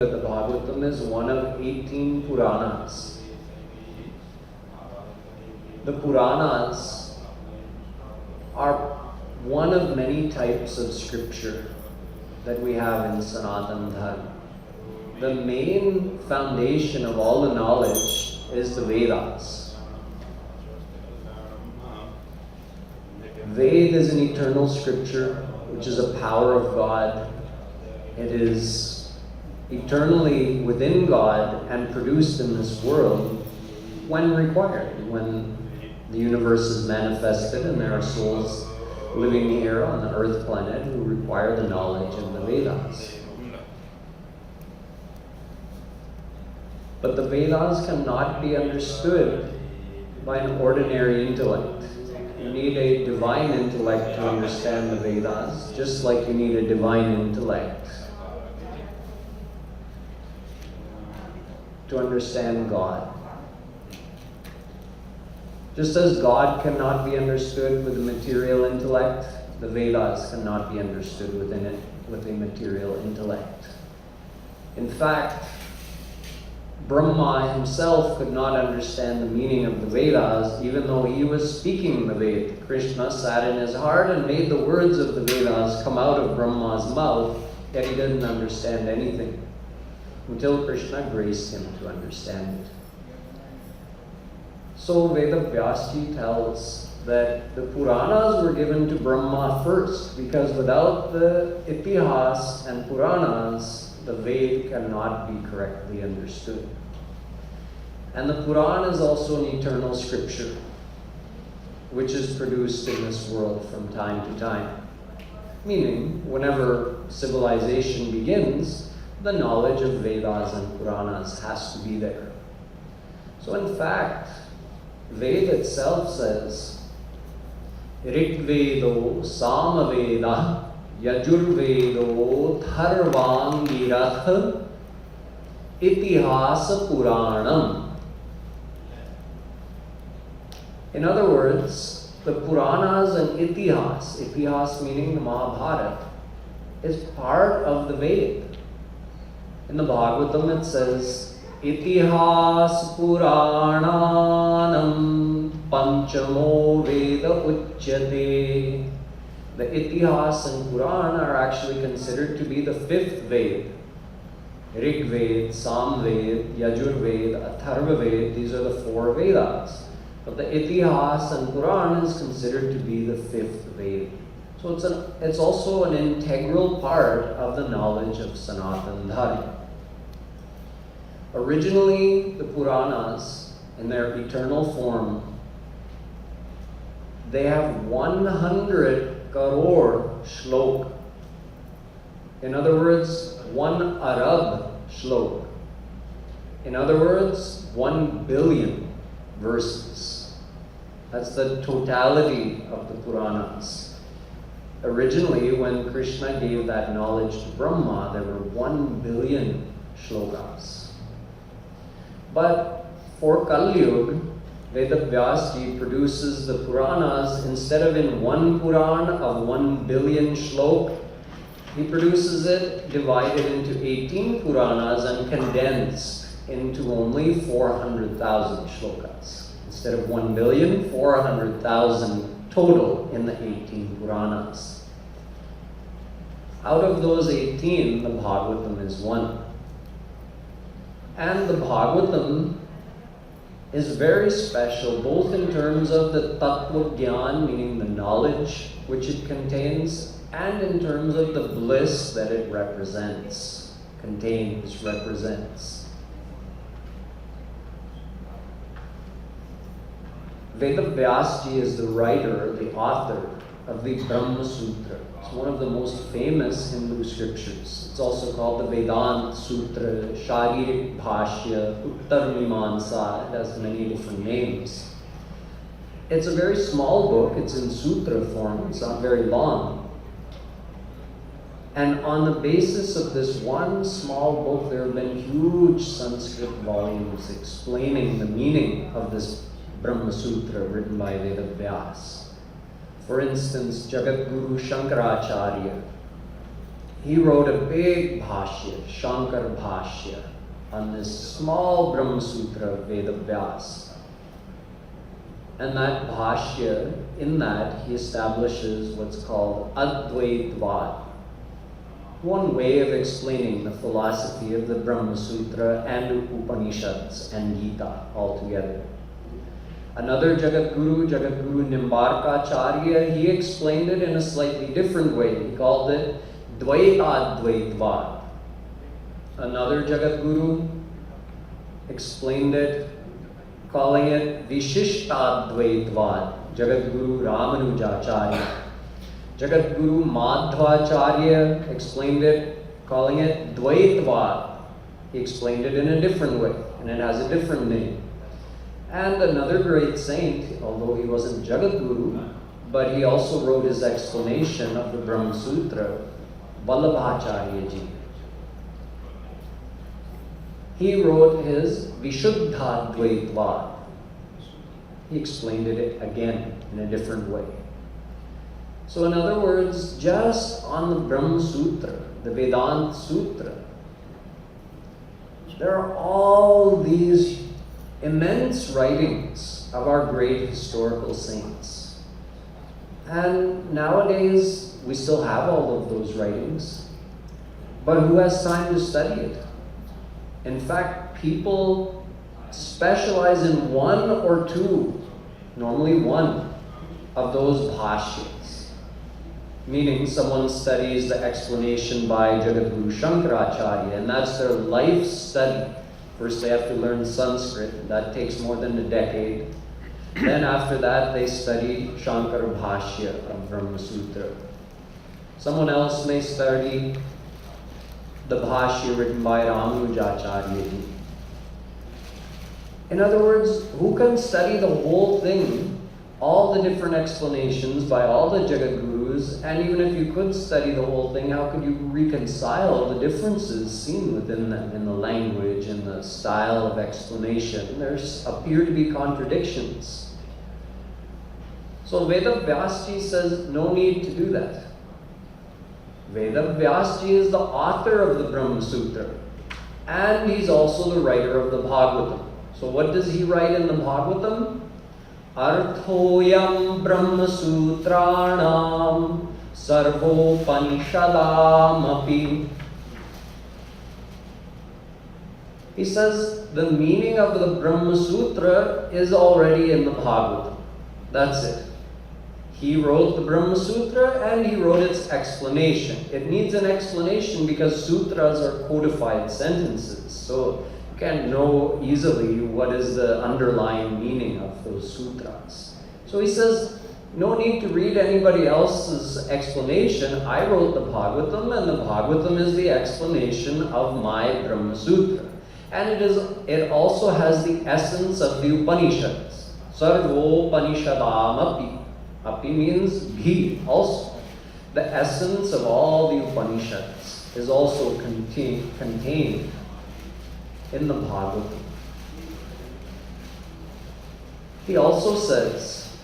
that the Bhagavatam is one of 18 Puranas. The Puranas are one of many types of scripture that we have in Sanatana Dharma. The main foundation of all the knowledge is the Vedas. Ved is an eternal scripture, which is a power of God. It is eternally within God and produced in this world when required, when the universe is manifested and there are souls living here on the earth planet who require the knowledge of the Vedas. But the Vedas cannot be understood by an ordinary intellect. You need a divine intellect to understand the Vedas, just like you need a divine intellect to understand God. Just as God cannot be understood with a material intellect, the Vedas cannot be understood with a material intellect. In fact, Brahma himself could not understand the meaning of the Vedas, even though he was speaking the Ved. Krishna sat in his heart and made the words of the Vedas come out of Brahma's mouth, yet he didn't understand anything until Krishna graced him to understand it. So Veda Vyasji tells that the Puranas were given to Brahma first, because without the Itihas and Puranas, the Ved cannot be correctly understood. And the Puran is also an eternal scripture, which is produced in this world from time to time. Meaning, whenever civilization begins, the knowledge of Vedas and Puranas has to be there. So in fact, Veda itself says, Rigvedo Samaveda Yajurvedo Dharvangirath Itihasa Puranam. In other words, the Puranas and Itihas meaning the Mahabharata, is part of the Veda. In the Bhagwatam it says, Itihas Purananam Panchamo Veda Uchyate. The Itihas and Puran are actually considered to be the fifth Ved. Rig Ved, Sam Ved, Yajur Ved, Atharva Ved, these are the four Vedas. But the Itihas and Puran is considered to be the fifth Ved. So it's also an integral part of the knowledge of Sanatana Dharma. Originally, the Puranas, in their eternal form, they have 100 crore shlok. In other words, 1 arab shlok. In other words, 1 billion verses. That's the totality of the Puranas. Originally, when Krishna gave that knowledge to Brahma, there were 1 billion shlokas. But for Kali Yuga, Veda Vyasji produces the Puranas, instead of in one Puran of 1 billion shlok, he produces it divided into 18 Puranas and condensed into only 400,000 shlokas. Instead of 1 billion, 400,000 total in the 18 Puranas. Out of those 18, the Bhagavatam is one. And the Bhagavatam is very special, both in terms of the Tattva Gyan, meaning the knowledge which it contains, and in terms of the bliss that it represents, represents. Veda Vyasji is the writer, the author of the Brahma Sutra. It's one of the most famous Hindu scriptures. It's also called the Vedanta Sutra, Sharirik Bhashya, Uttar Mimansa. It has many different names. It's a very small book. It's in sutra form. It's not very long. And on the basis of this one small book, there have been huge Sanskrit volumes explaining the meaning of this Brahma Sutra written by Veda Vyas. For instance, Jagadguru Shankaracharya he wrote a big bhashya, Shankar Bhashya, on this small Brahma Sutra of Vedavyas. And that bhashya, in that, he establishes what's called Advaitvad, one way of explaining the philosophy of the Brahma Sutra and Upanishads and Gita altogether. Another Jagadguru, Jagadguru Nimbarkacharya, he explained it in a slightly different way. He called it Dvaitadvaitvad. Another Jagadguru explained it, calling it Vishishtadvaitvad, Jagadguru Ramanujacharya. Jagadguru Madhvacharya explained it, calling it Dvaitvad. He explained it in a different way, and it has a different name. And another great saint, although he wasn't Jagadguru, but he also wrote his explanation of the Brahma Sutra, Vallabhacharya ji. He wrote his Vishuddhadvaitvad. He explained it again in a different way. So in other words, just on the Brahma Sutra, the Vedanta Sutra, there are all these immense writings of our great historical saints. And nowadays, we still have all of those writings, but who has time to study it? In fact, people specialize in one or two, normally one, of those bhashyas. Meaning someone studies the explanation by Jagadguru Shankaracharya, and that's their life study. First they have to learn Sanskrit, that takes more than a decade. Then after that they study Shankara Bhashya of Brahma Sutra. Someone else may study the Bhashya written by Ramanujacharya. In other words, who can study the whole thing, all the different explanations by all the Jagadgurus, and even if you could study the whole thing, how could you reconcile the differences seen within them in the language and the style of explanation? There appear to be contradictions. So Vedavyasji says no need to do that. Vedavyasji is the author of the Brahma Sutra, and he's also the writer of the Bhagwatam. So what does he write in the Bhagwatam? Arthoyam Brahma Sutranam Sarvopanishadamapi. He says the meaning of the Brahma Sutra is already in the Bhagavatam. That's it. He wrote the Brahma Sutra and he wrote its explanation. It needs an explanation because sutras are codified sentences. So you can't know easily what is the underlying meaning of those sutras. So he says, no need to read anybody else's explanation. I wrote the Bhagavatam, and the Bhagavatam is the explanation of my Brahma Sutra. And it also has the essence of the Upanishads. Sarvopanishadamapi. Api means bhi also. The essence of all the Upanishads is also contained in the Bhagavatam. He also says,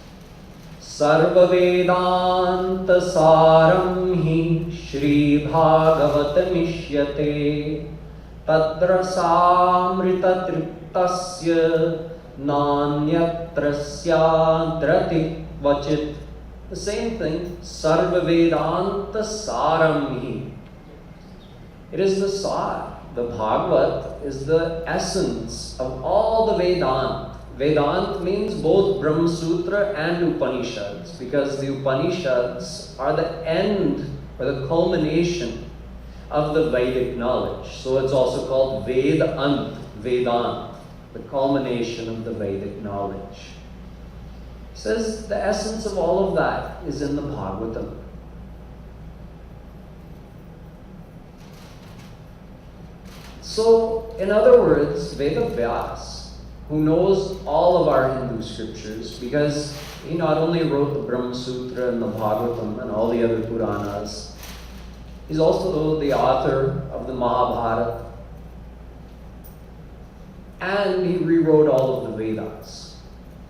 Sarva Vedanta Saram hi Shri Bhagavatam ishyate Tadra Samrita Triptasya Nanyatrasya Drati Vachit. The same thing, Sarva Vedanta Saram hi. It is the Sar. The Bhagavat is the essence of all the Vedanta. Vedanta means both Brahma Sutra and Upanishads, because the Upanishads are the end or the culmination of the Vedic knowledge. So it's also called Vedant, Vedant, the culmination of the Vedic knowledge. He says the essence of all of that is in the Bhagavatam. So, in other words, Vedavyas, who knows all of our Hindu scriptures, because he not only wrote the Brahma Sutra and the Bhagavatam and all the other Puranas, he's also the author of the Mahabharata, and he rewrote all of the Vedas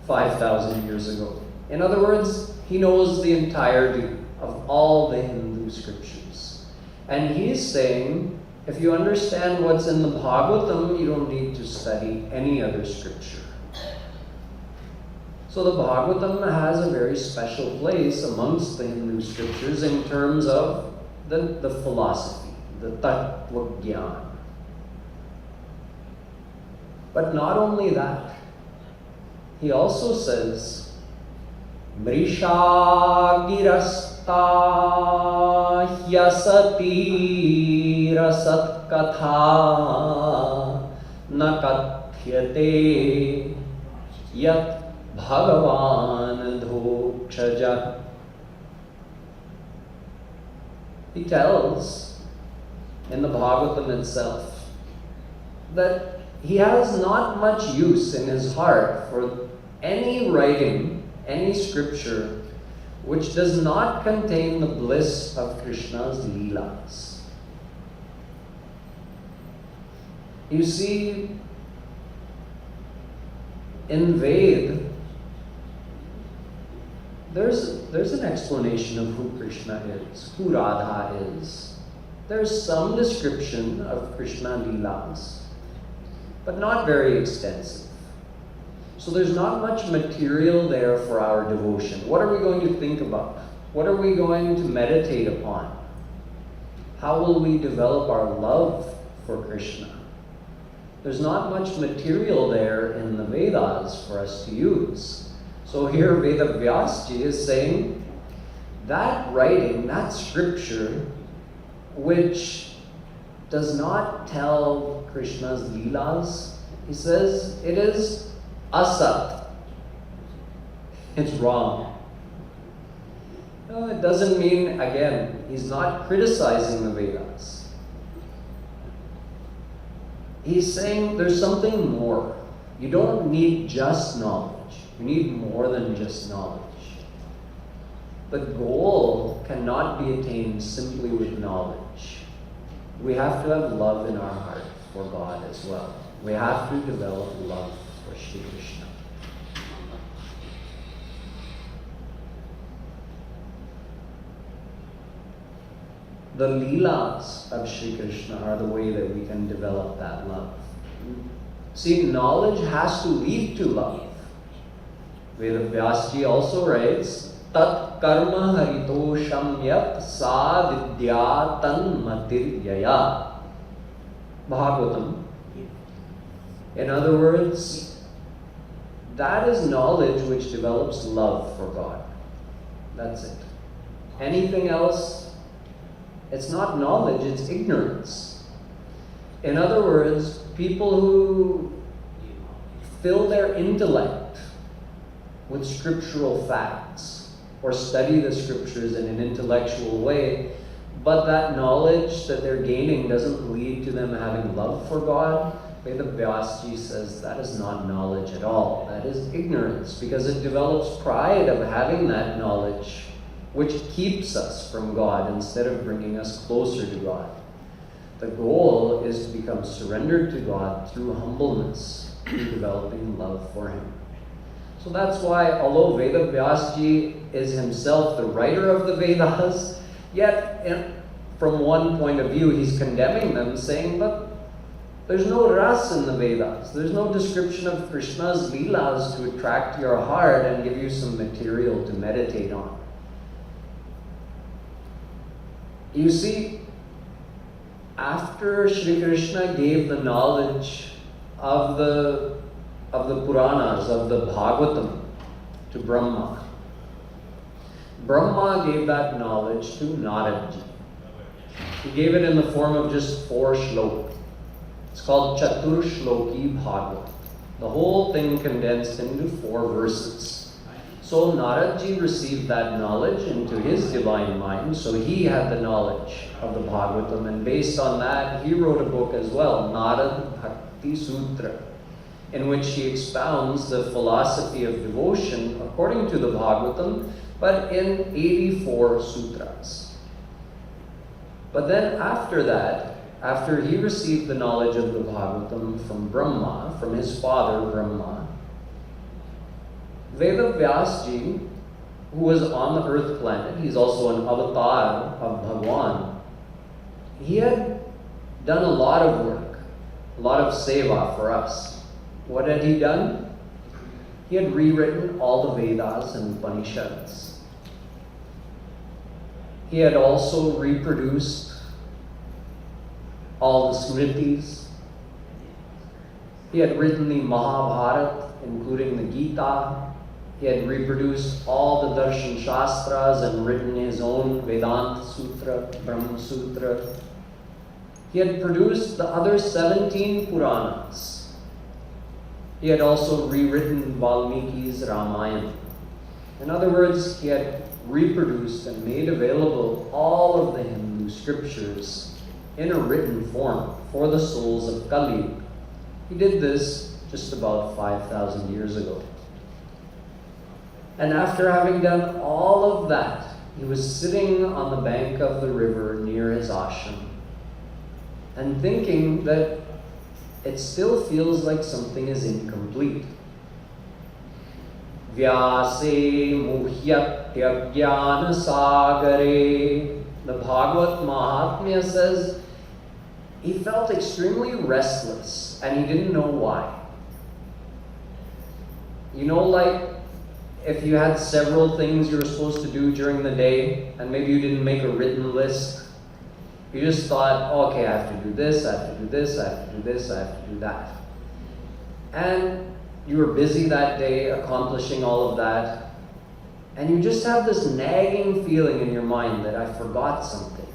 5,000 years ago. In other words, he knows the entirety of all the Hindu scriptures. And he's saying, if you understand what's in the Bhagwatam, you don't need to study any other scripture. So the Bhagwatam has a very special place amongst the Hindu scriptures in terms of the philosophy, the Tattva Gyan. But not only that, he also says, Mrisha girasta hyasati rasat katha na kathyate yat Bhagavan dhokshaja. He tells in the Bhagavatam itself that he has not much use in his heart for any writing, any scripture, which does not contain the bliss of Krishna's leelas. You see, in Veda, there's an explanation of who Krishna is, who Radha is. There's some description of Krishna leelas, but not very extensive. So there's not much material there for our devotion. What are we going to think about? What are we going to meditate upon? How will we develop our love for Krishna? There's not much material there in the Vedas for us to use. So here Veda Vyasji is saying that writing, that scripture, which does not tell Krishna's leelas, he says it is asat. It's wrong. No, it doesn't mean, again, he's not criticizing the Vedas. He's saying there's something more. You don't need just knowledge. You need more than just knowledge. The goal cannot be attained simply with knowledge. We have to have love in our heart for God as well. We have to develop love for Shri Krishna. The leelas of Shri Krishna are the way that we can develop that love. See, knowledge has to lead to love. Veda Vyasji also writes, Tat karma haritosham yat sa vidya tan matir yaya. Bhagwatam. In other words, that is knowledge which develops love for God. That's it. Anything else, it's not knowledge, it's ignorance. In other words, people who fill their intellect with scriptural facts or study the scriptures in an intellectual way, but that knowledge that they're gaining doesn't lead to them having love for God, Veda Vyasji says that is not knowledge at all. That is ignorance, because it develops pride of having that knowledge, which keeps us from God instead of bringing us closer to God. The goal is to become surrendered to God through humbleness, through developing love for Him. So that's why, although Veda Vyasji is himself the writer of the Vedas, yet from one point of view he's condemning them, saying, but there's no ras in the Vedas. There's no description of Krishna's leelas to attract your heart and give you some material to meditate on. You see, after Shri Krishna gave the knowledge of the Puranas, of the Bhagwatam to Brahma, Brahma gave that knowledge to Naradji. He gave it in the form of just 4 shlokas. It's called Chatur Shloki Bhagwat. The whole thing condensed into 4 verses. So Naradji received that knowledge into his divine mind, so he had the knowledge of the Bhagwatam, and based on that, he wrote a book as well, Narad Bhakti Sutra, in which he expounds the philosophy of devotion according to the Bhagwatam, but in 84 sutras. But then after that, after he received the knowledge of the Bhagwatam from Brahma, from his father Brahma, Veda Vyasji, who was on the earth planet, he's also an avatar of Bhagwan, he had done a lot of work, a lot of seva for us. What had he done? He had rewritten all the Vedas and Upanishads. He had also reproduced all the Smritis. He had written the Mahabharata, including the Gita. He had reproduced all the Darshan Shastras and written his own Vedanta Sutra, Brahma Sutra. He had produced the other 17 Puranas. He had also rewritten Valmiki's Ramayana. In other words, he had reproduced and made available all of the Hindu scriptures in a written form for the souls of Kali. He did this just about 5,000 years ago. And after having done all of that, he was sitting on the bank of the river near his ashram and thinking that it still feels like something is incomplete. Vyase muhyatya jnana sagare. The Bhagwat Mahapuran says he felt extremely restless and he didn't know why. You know, like if you had several things you were supposed to do during the day and maybe you didn't make a written list. You just thought, oh, okay, I have to do this, I have to do this, I have to do this, I have to do that. And you were busy that day accomplishing all of that. And you just have this nagging feeling in your mind that I forgot something.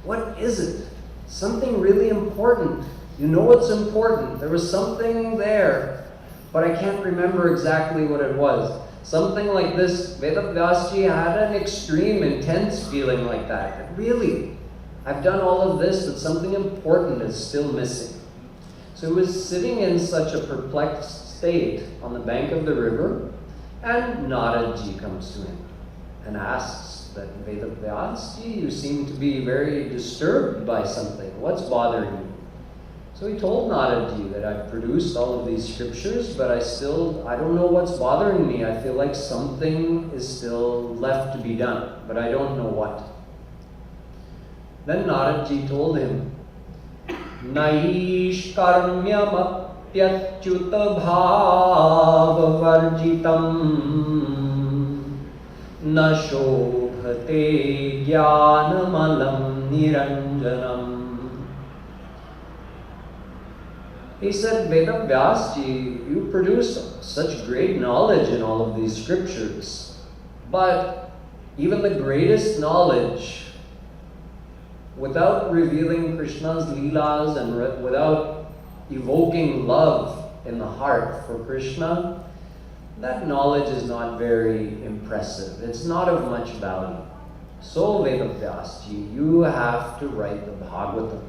What is it? Something really important. You know it's important. There was something there, but I can't remember exactly what it was. Something like this, Vedavyasji had an extreme, intense feeling like that. Really, I've done all of this, but something important is still missing. So he was sitting in such a perplexed state on the bank of the river, and Naradji comes to him and asks that Vedavyasji, you seem to be very disturbed by something. What's bothering you? So he told Naradji that I've produced all of these scriptures, but I don't know what's bothering me. I feel like something is still left to be done, but I don't know what. Then Naradji told him, Naish karmyam apyachuta bhavavarjitam na shobhate jnanamalam niranjanam. He said, Vedavyasji, you produced such great knowledge in all of these scriptures, but even the greatest knowledge, without revealing Krishna's leelas and without evoking love in the heart for Krishna, that knowledge is not very impressive. It's not of much value. So Vedavyasji, you have to write the Bhagwatam.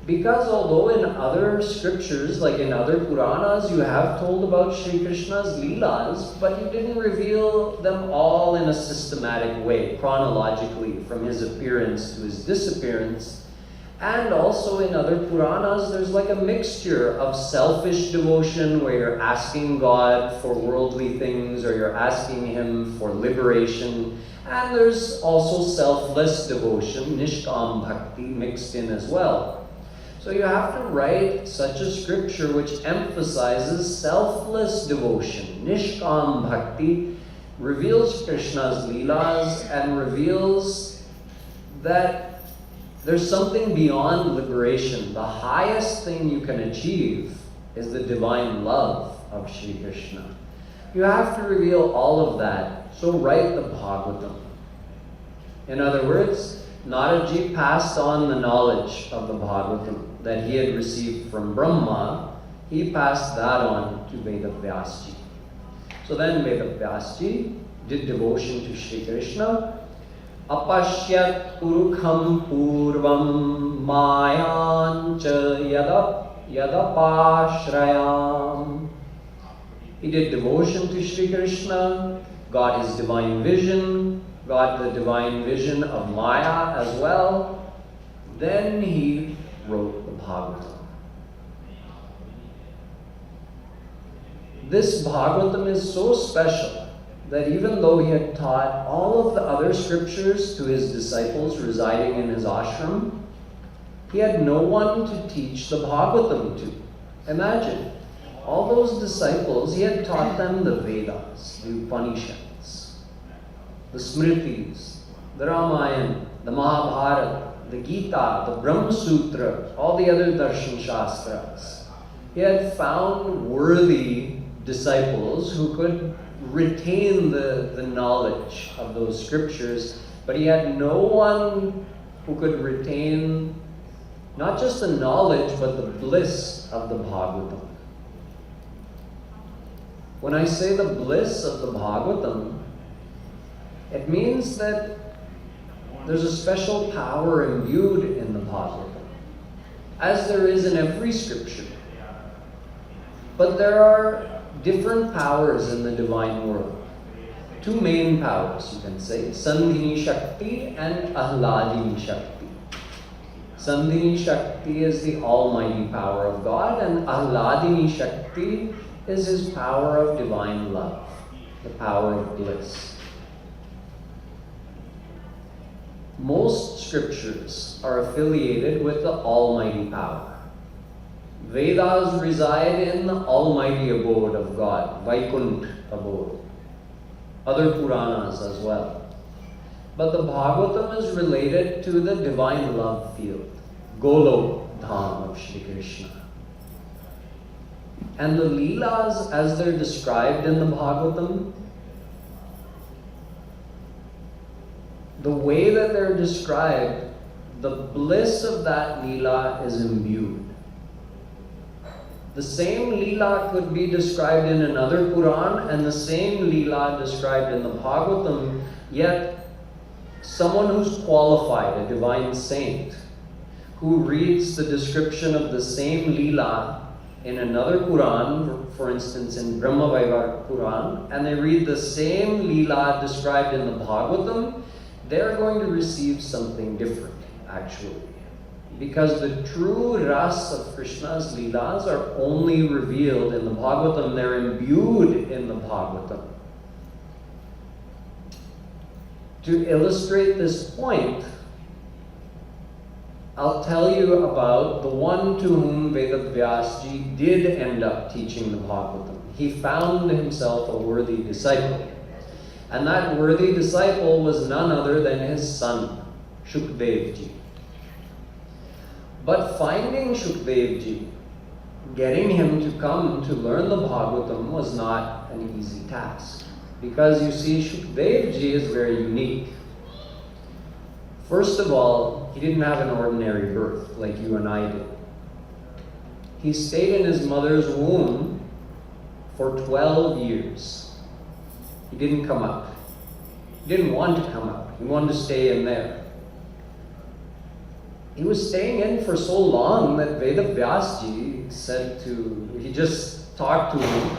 Because although in other scriptures, like in other Puranas, you have told about Sri Krishna's leelas, but you didn't reveal them all in a systematic way, chronologically, from his appearance to his disappearance. And also in other Puranas, there's like a mixture of selfish devotion, where you're asking God for worldly things, or you're asking him for liberation. And there's also selfless devotion, Nishkam Bhakti, mixed in as well. So you have to write such a scripture which emphasizes selfless devotion. Nishkam Bhakti reveals Krishna's leelas and reveals that there's something beyond liberation. The highest thing you can achieve is the divine love of Sri Krishna. You have to reveal all of that. So write the Bhagwatam. In other words, Naradji passed on the knowledge of the Bhagwatam that he had received from Brahma. He passed that on to Vedavyasji. So then Vedavyasji did devotion to Sri Krishna. Apashyat urukham purvam mayancha yadapashrayam. He did devotion to Sri Krishna, got his divine vision, got the divine vision of Maya as well. Then he wrote the Bhagavatam. This Bhagavatam is so special that even though he had taught all of the other scriptures to his disciples residing in his ashram, he had no one to teach the Bhagavatam to. Imagine, all those disciples, he had taught them the Vedas, the Upanishads, the Smritis, the Ramayana, the Mahabharata, the Gita, the Brahma Sutra, all the other Darshan Shastras. He had found worthy disciples who could retain the knowledge of those scriptures, but he had no one who could retain not just the knowledge, but the bliss of the Bhagavatam. When I say the bliss of the Bhagavatam, it means that there's a special power imbued in the Bhagavatam, as there is in every scripture. But there are different powers in the divine world. Two main powers, you can say, Sandhini Shakti and Ahladini Shakti. Sandhini Shakti is the almighty power of God, and Ahladini Shakti is his power of divine love, the power of bliss. Most scriptures are affiliated with the almighty power. Vedas reside in the almighty abode of God, Vaikuntha abode. Other Puranas as well. But the Bhagavatam is related to the divine love field, Golok Dham of Shri Krishna. And the Leelas, as they're described in the Bhagavatam, the way that they're described, the bliss of that Leela is imbued. The same Leela could be described in another Puran and the same Leela described in the Bhagavatam, yet someone who's qualified, a divine saint, who reads the description of the same Leela in another Puran, for instance in Brahma Vaivarta Puran, and they read the same Leela described in the Bhagavatam, they're going to receive something different, actually. Because the true ras of Krishna's Leelas are only revealed in the Bhagavatam, they're imbued in the Bhagavatam. To illustrate this point, I'll tell you about the one to whom Vedavyasji did end up teaching the Bhagavatam. He found himself a worthy disciple. And that worthy disciple was none other than his son, Shukdevji. But finding Shukdevji, getting him to come to learn the Bhagavatam was not an easy task. Because you see, Shukdevji is very unique. First of all, he didn't have an ordinary birth like you and I did. He stayed in his mother's womb for 12 years. He didn't come out. He didn't want to come out. He wanted to stay in there. He was staying in for so long that Vedavyasji said he just talked to him.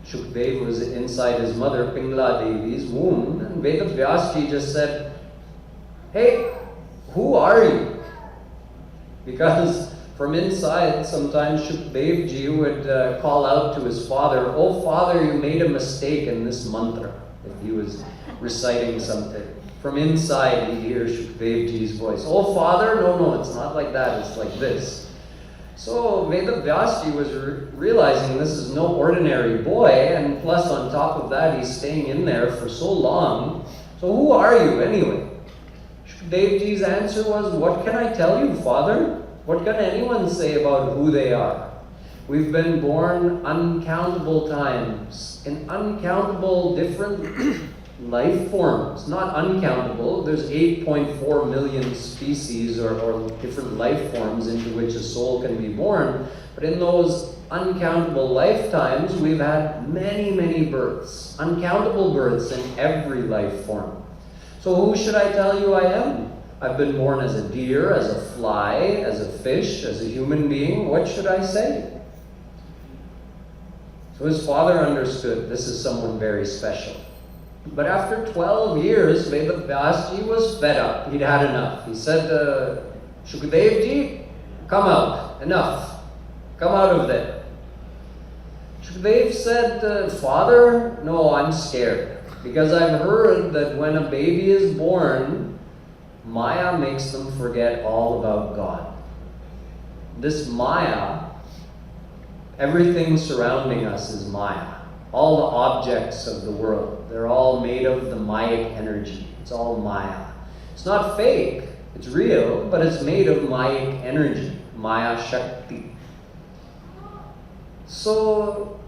Shukdev was inside his mother, Pingla Devi's womb, and Vedavyasji just said, "Hey, who are you?" Because from inside, sometimes Shukdevji would call out to his father, "Oh father, you made a mistake in this mantra," if he was reciting something. From inside, he'd hear Shukdevji's voice. "Oh father, no, it's not like that, it's like this." So Vedavyasji was realizing this is no ordinary boy, and plus on top of that, he's staying in there for so long. So who are you anyway? Shukdevji's answer was, "What can I tell you, father? What can anyone say about who they are? We've been born uncountable times in uncountable different life forms. Not uncountable, there's 8.4 million species or different life forms into which a soul can be born. But in those uncountable lifetimes, we've had many, many births, uncountable births in every life form. So who should I tell you I am? I've been born as a deer, as a fly, as a fish, as a human being. What should I say?" So his father understood this is someone very special. But after 12 years, Vedavyasji was fed up. He'd had enough. He said, "Shukdevji, come out. Enough. Come out of there." Shukdev said, "Father, no, I'm scared. Because I've heard that when a baby is born, Maya makes them forget all about God. This Maya, everything surrounding us is Maya. All the objects of the world, they're all made of the Mayic energy. It's all Maya. It's not fake, it's real, but it's made of Mayic energy, Maya Shakti. So,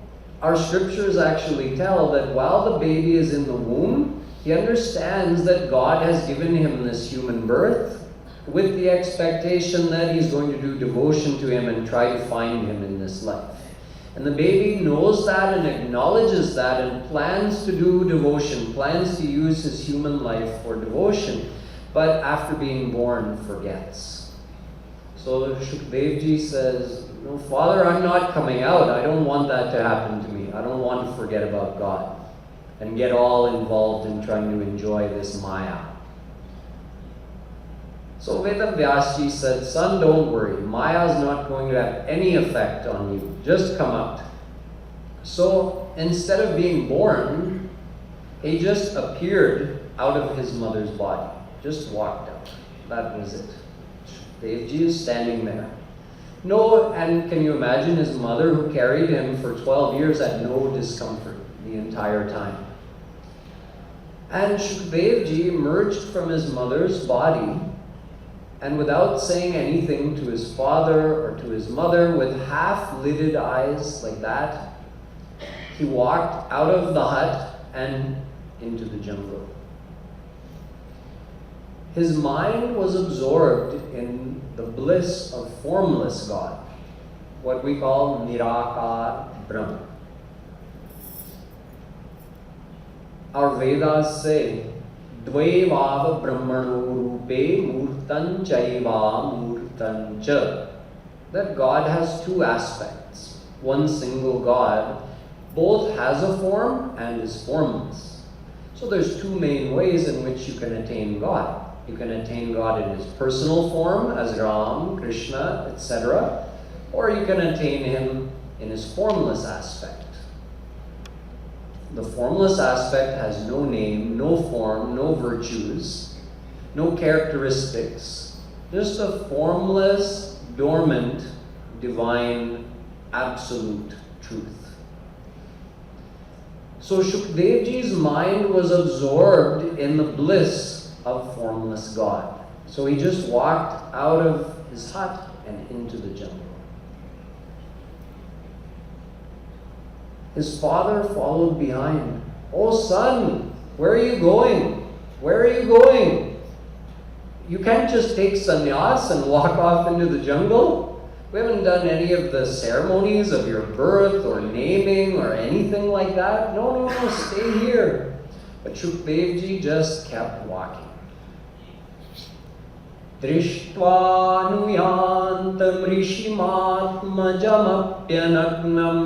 our scriptures actually tell that while the baby is in the womb, he understands that God has given him this human birth with the expectation that he's going to do devotion to him and try to find him in this life. And the baby knows that and acknowledges that and plans to do devotion, plans to use his human life for devotion, but after being born, forgets. So Shukdevji says, "No, Father, I'm not coming out. I don't want that to happen to me. I don't want to forget about God and get all involved in trying to enjoy this Maya." So Vedavyasji said, "Son, don't worry. Maya is not going to have any effect on you. Just come out." So instead of being born, he just appeared out of his mother's body. Just walked out. That was it. Devji is standing there. No, and can you imagine his mother who carried him for 12 years had no discomfort the entire time. And Shukdevji emerged from his mother's body, and without saying anything to his father or to his mother, with half-lidded eyes like that, he walked out of the hut and into the jungle. His mind was absorbed in the bliss of formless God, what we call Nirakar Brahma. Our Vedas say, Dvaivava Brahmano Rupe Murtan Chaiva Murtan Cha, that God has two aspects. One single God both has a form and is formless. So there's two main ways in which you can attain God. You can attain God in his personal form as Ram, Krishna, etc. Or you can attain him in his formless aspect. The formless aspect has no name, no form, no virtues, no characteristics. Just a formless, dormant, divine, absolute truth. So Shukdevji's mind was absorbed in the bliss of formless God. So he just walked out of his hut and into the jungle. His father followed behind. "Oh son, where are you going? Where are you going? You can't just take sannyas and walk off into the jungle. We haven't done any of the ceremonies of your birth or naming or anything like that. No, stay here." But Shukdevji just kept walking. Drishtva nuyantam rishimatmajamapyanagnam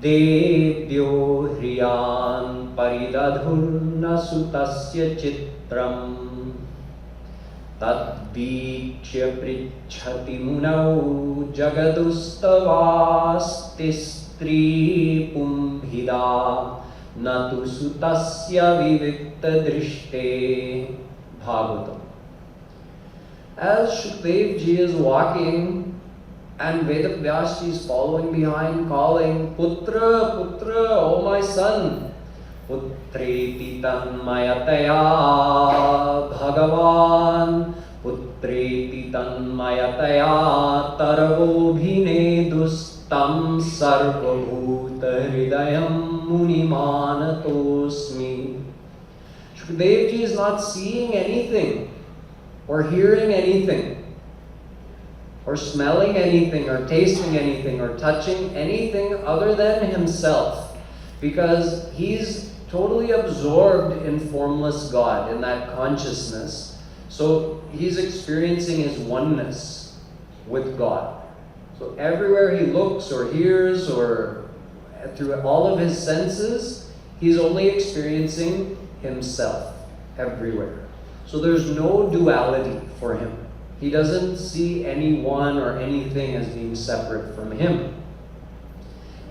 devyo hriyan paridadhurna sutasya chitram tadvikshya prichhati munau jagadustavasti stri pumbhida natu sutasya vivikta drishte. Bhagwatam. As Shukdevji is walking and Vedavyasji is following behind, calling, "Putra, Putra, oh my son, Putreti tanmayataya Bhagavan, Putreti tanmayataya Tarvobhinedustam Sarvabhuta Hridayam Munimanatosmi." Shukdevji is not seeing anything, or hearing anything, or smelling anything, or tasting anything, or touching anything other than himself, because he's totally absorbed in formless God, in that consciousness. So he's experiencing his oneness with God. So everywhere he looks or hears, or through all of his senses, he's only experiencing himself everywhere. So there's no duality for him. He doesn't see anyone or anything as being separate from him.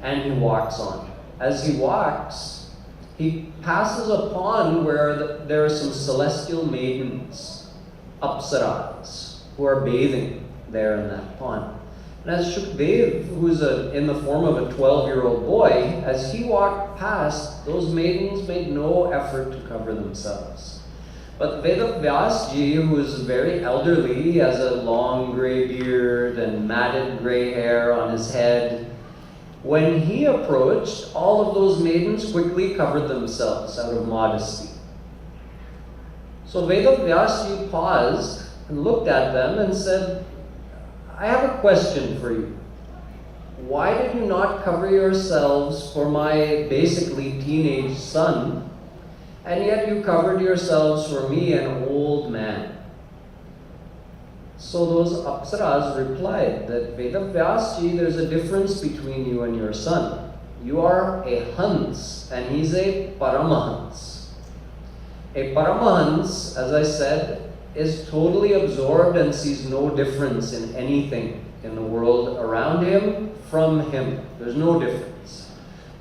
And he walks on. As he walks, he passes a pond where there are some celestial maidens, apsaras, who are bathing there in that pond. And as Shukdev, who's in the form of a 12-year-old boy, as he walked past, those maidens made no effort to cover themselves. But Vedavyasji, who is very elderly, he has a long gray beard and matted gray hair on his head. When he approached, all of those maidens quickly covered themselves out of modesty. So Vedavyasji paused and looked at them and said, I have a question for you. Why did you not cover yourselves for my basically teenage son, and yet you covered yourselves for me, an old man? So those apsaras replied that Vedavyasji, there's a difference between you and your son. You are a Hans, and he's a Paramahans. A Paramahans, as I said, is totally absorbed and sees no difference in anything in the world around him from him. There's no difference.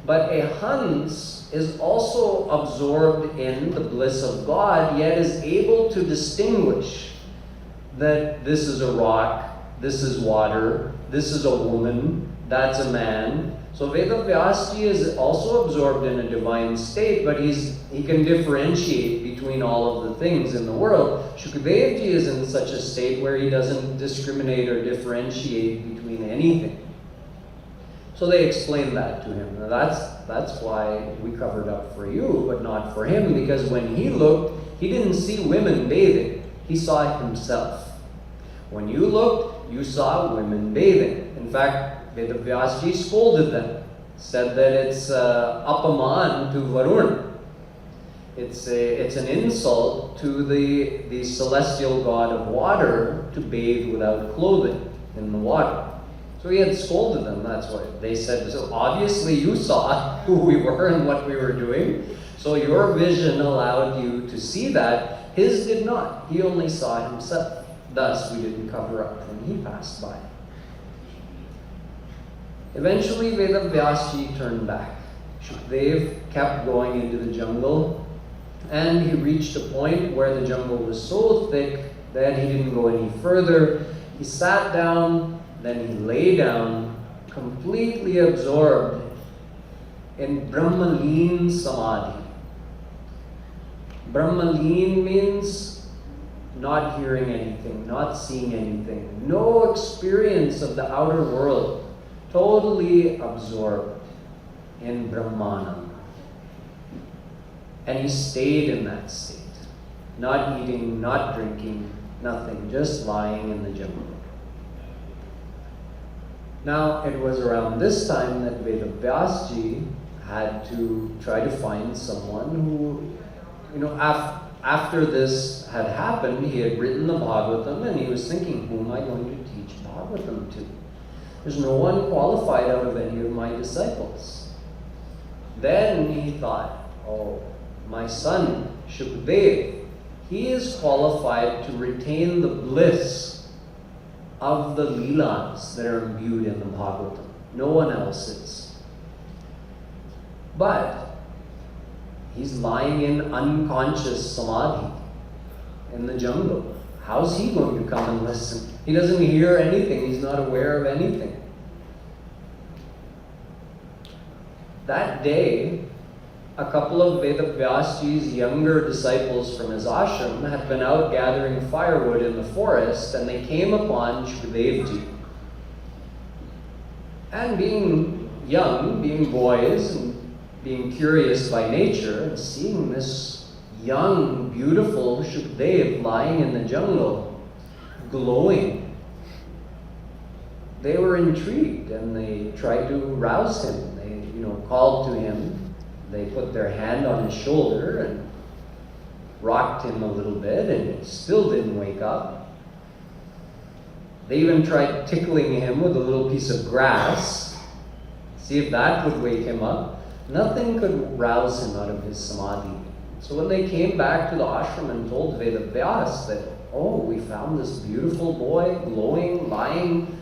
But a Hans is also absorbed in the bliss of God, yet is able to distinguish that this is a rock, this is water, this is a woman, that's a man. So Vedavyasji is also absorbed in a divine state, but he can differentiate between all of the things in the world. Shukadevji is in such a state where he doesn't discriminate or differentiate between anything. So they explained that to him. Now that's why we covered up for you, but not for him, because when he looked, he didn't see women bathing. He saw himself. When you looked, you saw women bathing. In fact, Vedavyasji scolded them, said that it's apaman to Varun. It's an insult to the celestial god of water to bathe without clothing in the water. So he had scolded them, that's what they said. So obviously you saw who we were and what we were doing, so your vision allowed you to see that. His did not. He only saw himself. Thus, we didn't cover up when he passed by. Eventually, Vedavyasji turned back. Shukdev kept going into the jungle, and he reached a point where the jungle was so thick that he didn't go any further. He sat down, then he lay down, completely absorbed in Brahmaleen Samadhi. Brahmaleen means not hearing anything, not seeing anything, no experience of the outer world. Totally absorbed in Brahmanam. And he stayed in that state. Not eating, not drinking, nothing, just lying in the jungle. Now, it was around this time that Vedavyasji had to try to find someone who, after this had happened, he had written the Bhagwatam, and he was thinking, who am I going to teach Bhagwatam to? There's no one qualified out of any of my disciples. Then he thought, oh, my son, Shukdev, he is qualified to retain the bliss of the Leelas that are imbued in the Bhagavatam. No one else is. But he's lying in unconscious samadhi in the jungle. How's he going to come and listen? He doesn't hear anything. He's not aware of anything. That day, a couple of Vedavyasji's younger disciples from his ashram had been out gathering firewood in the forest, and they came upon Shukadevji. And being young, being boys, and being curious by nature, and seeing this young, beautiful Shukdev lying in the jungle, glowing, they were intrigued, and they tried to rouse him. They, called to him. They put their hand on his shoulder and rocked him a little bit, and he still didn't wake up. They even tried tickling him with a little piece of grass, see if that would wake him up. Nothing could rouse him out of his samadhi. So when they came back to the ashram and told Vedavyas that, oh, we found this beautiful boy glowing, lying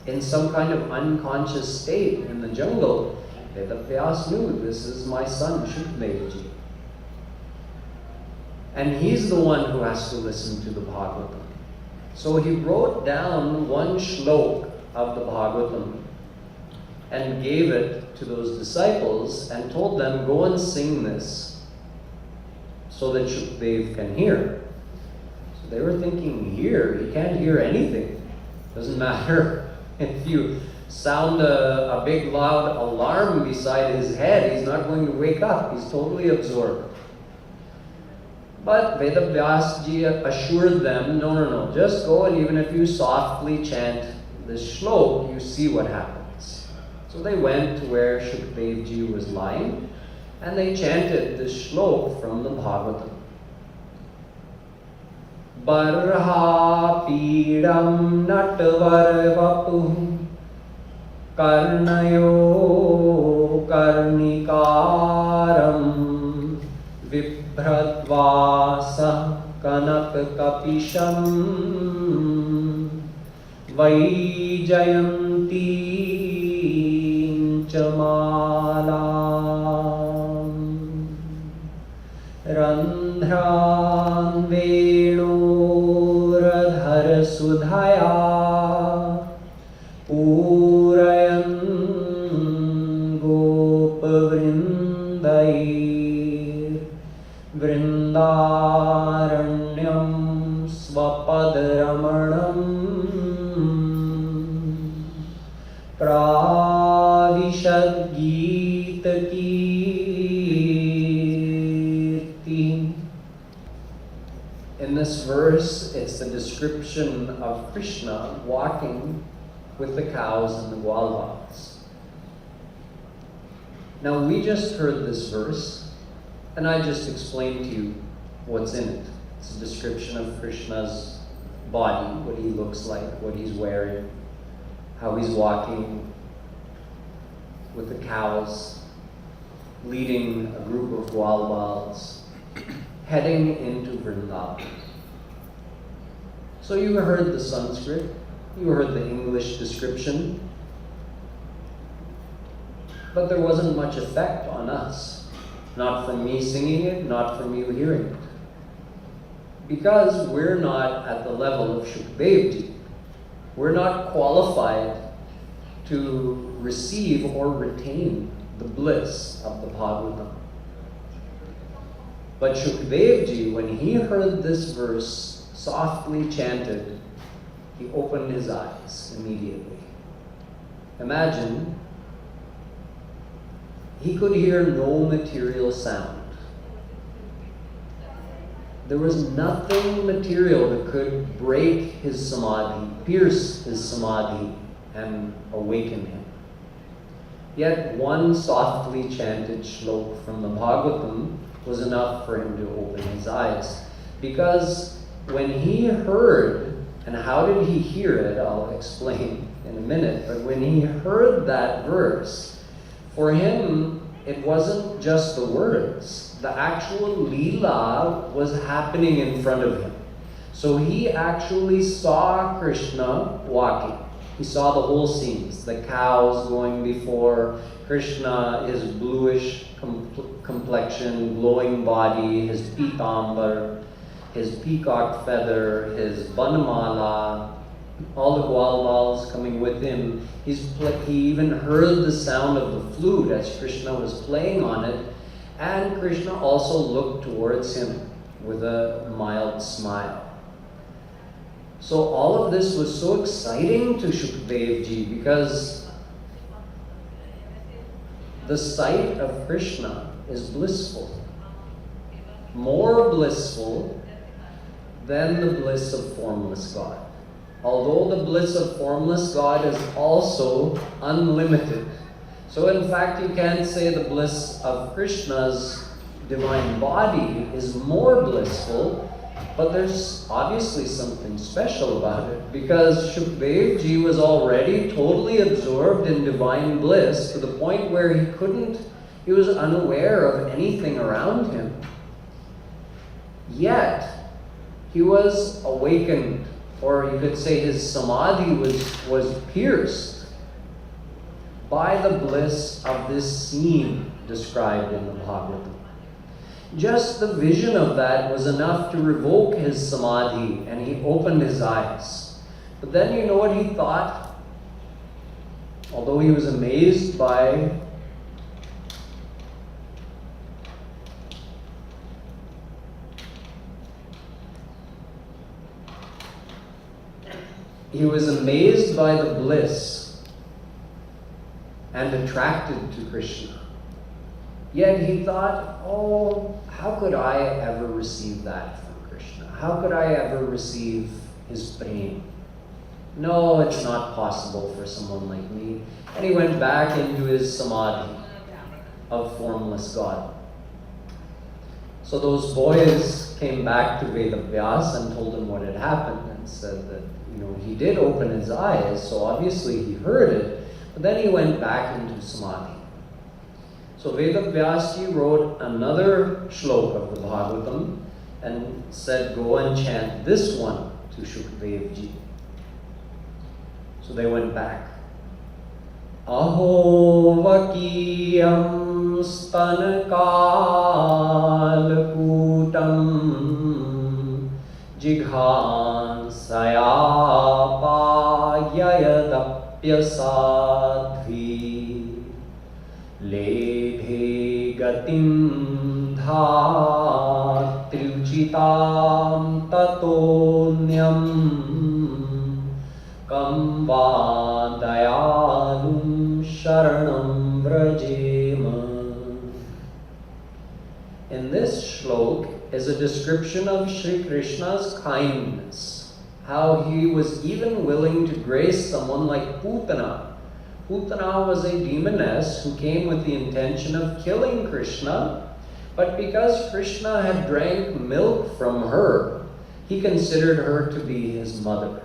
in some kind of unconscious state in the jungle, Vedavyas knew, this is my son Shukadevji. And he's the one who has to listen to the Bhagavatam. So he wrote down one shlok of the Bhagavatam and gave it to those disciples and told them, go and sing this so that Shukdev can hear. So they were thinking, hear? He can't hear anything. Doesn't matter if you sound a big loud alarm beside his head, he's not going to wake up. He's totally absorbed. But Vedavyasji assured them, no, just go, and even if you softly chant this shlok, you see what happens. So they went to where Shukadevji was lying, and they chanted this shlok from the Bhagavatam. Barha pidam natvar vapu karnayo karnikaram vibhradvasa kanak kapisham vaijayanti chamalam randhran venuradhar sudhaya purayan gopavrindai vrindaranyam svapadramanam pravishad gita kirti. In this verse, it's the description of Krishna walking with the cows and the gwalbals. Now, we just heard this verse, and I just explained to you what's in it. It's a description of Krishna's body, what he looks like, what he's wearing, how he's walking with the cows, leading a group of gwalbals, heading into Vrindavan. So you heard the Sanskrit, you heard the English description, but there wasn't much effect on us. Not from me singing it, not from you hearing it. Because we're not at the level of Shukadevji. We're not qualified to receive or retain the bliss of the Bhagavatam. But Shukadevji, when he heard this verse softly chanted, he opened his eyes immediately. Imagine, he could hear no material sound. There was nothing material that could break his samadhi, pierce his samadhi, and awaken him. Yet one softly chanted shlok from the Bhagavatam was enough for him to open his eyes. Because when he heard, and how did he hear it, I'll explain in a minute, but when he heard that verse, for him, it wasn't just the words. The actual Leela was happening in front of him. So he actually saw Krishna walking. He saw the whole scenes. The cows going before, Krishna, his bluish complexion, glowing body, his pitambar, his peacock feather, his banamala, all the gwalbals coming with him. He even heard the sound of the flute as Krishna was playing on it, and Krishna also looked towards him with a mild smile. So all of this was so exciting to Shukadevji because the sight of Krishna is blissful, more blissful than the bliss of formless God. Although the bliss of formless God is also unlimited. So in fact, you can't say the bliss of Krishna's divine body is more blissful, but there's obviously something special about it, because Shukadevji was already totally absorbed in divine bliss to the point where he was unaware of anything around him. Yet, he was awakened, or you could say his samadhi was pierced by the bliss of this scene described in the Bhagavatam. Just the vision of that was enough to revoke his samadhi, and he opened his eyes. But then you know what he thought? Although he was amazed by the bliss and attracted to Krishna. Yet he thought, oh, how could I ever receive that from Krishna? How could I ever receive his prema? No, it's not possible for someone like me. And he went back into his samadhi of formless God. So those boys came back to Vedavyas and told him what had happened and said that, he did open his eyes, so obviously he heard it, but then he went back into samadhi. So Vedavyasji wrote another shlok of the Bhagavatam and said, go and chant this one to Shukadevji. So they went back. Aho vakiyam stanakalakutam jighansaya payayadapyasadvi lebhe gatim dhatriuchitam tatonyam kam vadayalum sharanam vrajema. In this shlok is a description of Sri Krishna's kindness, how he was even willing to grace someone like Putana. Putana was a demoness who came with the intention of killing Krishna, but because Krishna had drank milk from her, he considered her to be his mother.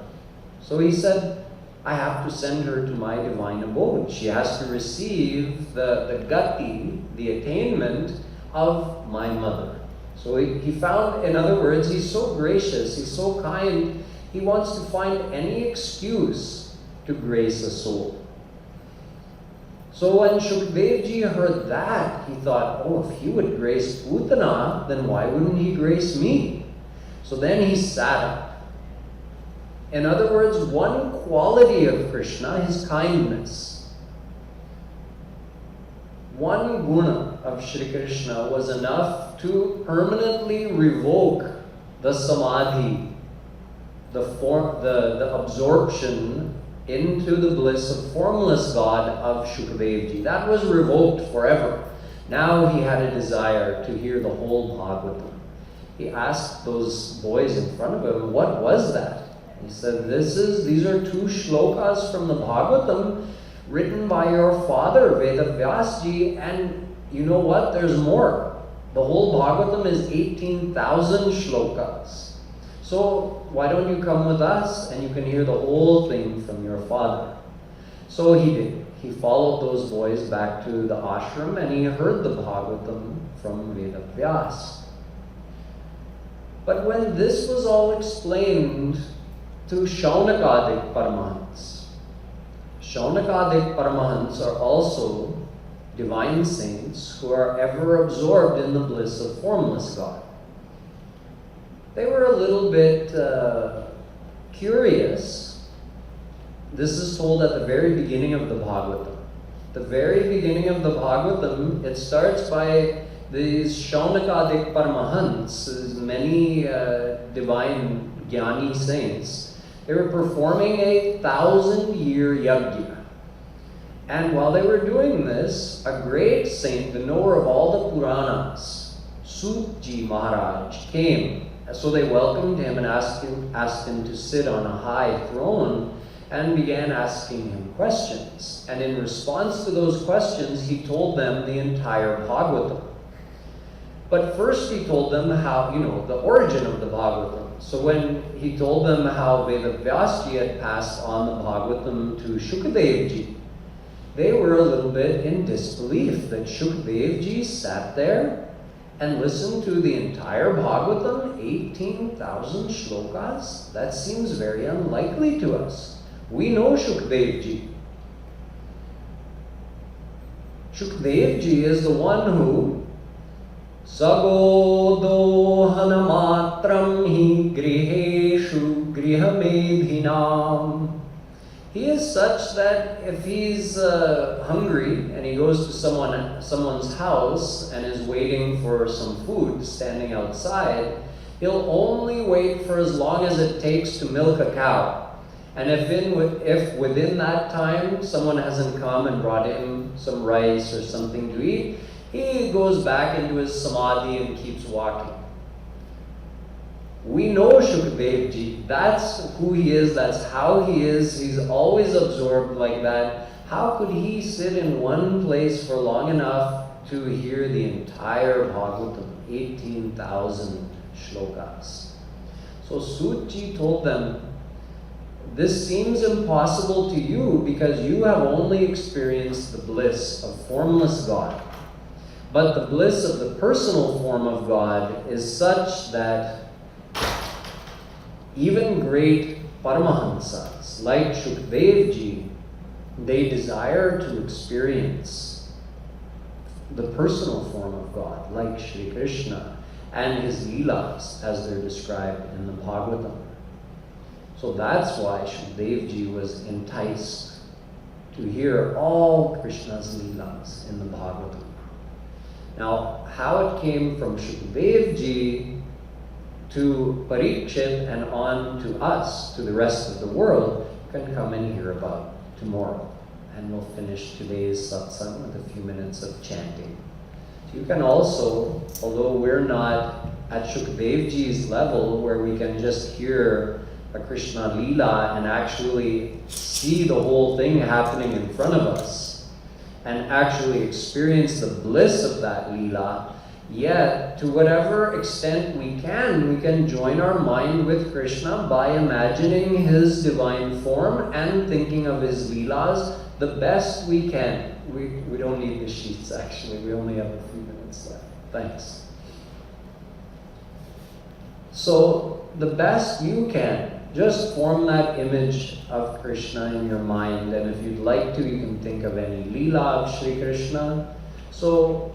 So he said, I have to send her to my divine abode. She has to receive the gati, the attainment of my mother. So he found, in other words, he's so gracious, he's so kind, he wants to find any excuse to grace a soul. So when Shukadevji heard that, he thought, oh, if he would grace Putana, then why wouldn't he grace me? So then he sat up. In other words, one quality of Krishna, his kindness. One guna of Shri Krishna was enough to permanently revoke the samadhi, the absorption into the bliss of formless God of Shukadevji. That was revoked forever. Now he had a desire to hear the whole Bhagavatam. He asked those boys in front of him, what was that? He said, these are two shlokas from the Bhagavatam written by your father, Vedavyasji, and you know what? There's more. The whole Bhagavatam is 18,000 shlokas. So why don't you come with us and you can hear the whole thing from your father? So he did. He followed those boys back to the ashram and he heard the Bhagavatam from Vedavyas. But when this was all explained to Shaunakadik Paramahans. Shaunakadik Paramahans are also divine saints who are ever absorbed in the bliss of formless God. They were a little bit curious. This is told at the very beginning of the Bhagavatam. The very beginning of the Bhagavatam, it starts by these Shaunakadik Paramahans, many divine Jnani saints. They were performing a 1,000-year yajna. And while they were doing this, a great saint, the knower of all the Puranas, Sutji Maharaj, came. So they welcomed him and asked him to sit on a high throne and began asking him questions. And in response to those questions, he told them the entire Bhagavatam. But first he told them how, the origin of the Bhagavatam. So when he told them how Vedavyasji had passed on the Bhagavatam to Shukadevji, they were a little bit in disbelief that Shukadevji sat there and listened to the entire Bhagavatam, 18,000 shlokas. That seems very unlikely to us. We know Shukadevji. Shukdev ji is the one who Sagodohanamatram hi griheshu grihamedhinam. He is such that if he's hungry and he goes to someone's house and is waiting for some food standing outside, he'll only wait for as long as it takes to milk a cow. And if within that time someone hasn't come and brought him some rice or something to eat, he goes back into his samadhi and keeps walking. We know Shukdev ji. That's who he is. That's how he is. He's always absorbed like that. How could he sit in one place for long enough to hear the entire Bhagavatam, 18,000 shlokas? So Sut ji told them, this seems impossible to you because you have only experienced the bliss of formless God. But the bliss of the personal form of God is such that even great Paramahansas like Shukdev ji, they desire to experience the personal form of God, like Shri Krishna and his leelas as they're described in the Bhagavatam. So that's why Shukdev ji was enticed to hear all Krishna's leelas in the Bhagavatam. Now, how it came from Shukdev ji to Parikshit and on to us, to the rest of the world, you can come and hear about tomorrow. And we'll finish today's satsang with a few minutes of chanting. You can also, although we're not at Shukdev ji's level where we can just hear a Krishna Leela and actually see the whole thing happening in front of us and actually experience the bliss of that Leela, yet to whatever extent we can join our mind with Krishna by imagining his divine form and thinking of his Leelas the best we can. We don't need the sheets actually, we only have a few minutes left. Thanks. So the best you can, just form that image of Krishna in your mind, and if you'd like to, you can think of any Leela of Shri Krishna. So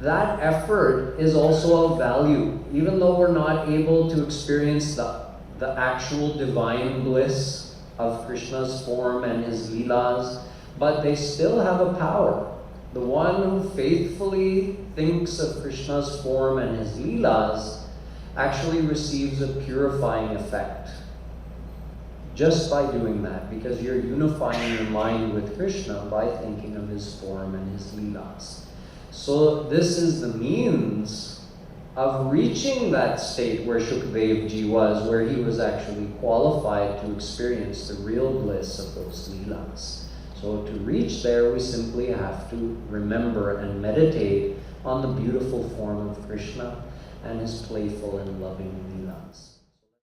that effort is also of value, even though we're not able to experience the actual divine bliss of Krishna's form and his Leelas, but they still have a power. The one who faithfully thinks of Krishna's form and his Leelas actually receives a purifying effect just by doing that, because you're unifying your mind with Krishna by thinking of his form and his Leelas. So this is the means of reaching that state where Shukdev ji was, where he was actually qualified to experience the real bliss of those Leelas. So to reach there, we simply have to remember and meditate on the beautiful form of Krishna and his playful and loving Leelas.